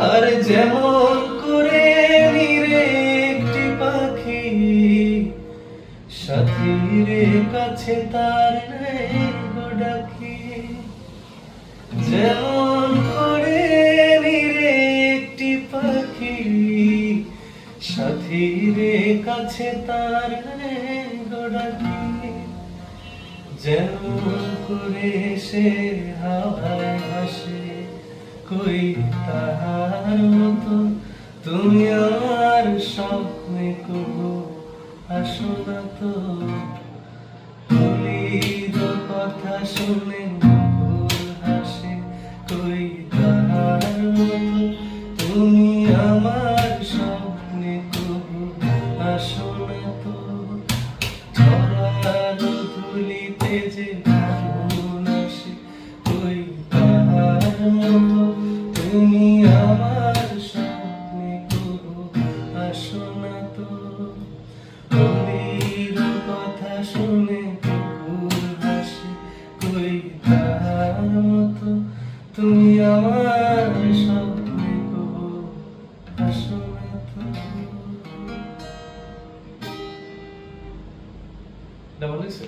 আর যেমন করে নিরে একটি পাখি সাথীর কাছে তার নেই গো ডাকি। যেমন করে নিরে একটি পাখি সাথীর কাছে তার নেই গো ডাকি। যেমন করে সে হাওয়ায় ভাসে কই তাহার মতো তুমি আমার স্বপ্নে কবু আসো না তো। ফুলের কথা শুনে মুকুল হাসে কই তাহার মতো তুমি আমার স্বপ্নে কবু আসো না তো। ঝরার ধুলিতে যে ফাগুন আসে কই তাহার মতো তুমি আমার স্বপ্নে কবু আসো না তো। ফুলের কথা শুনে কুকুর হাসে কই তাহার মতো তুমি আমার স্বপ্নে কবু আসো না তো। এটা ভালো হয়েছে?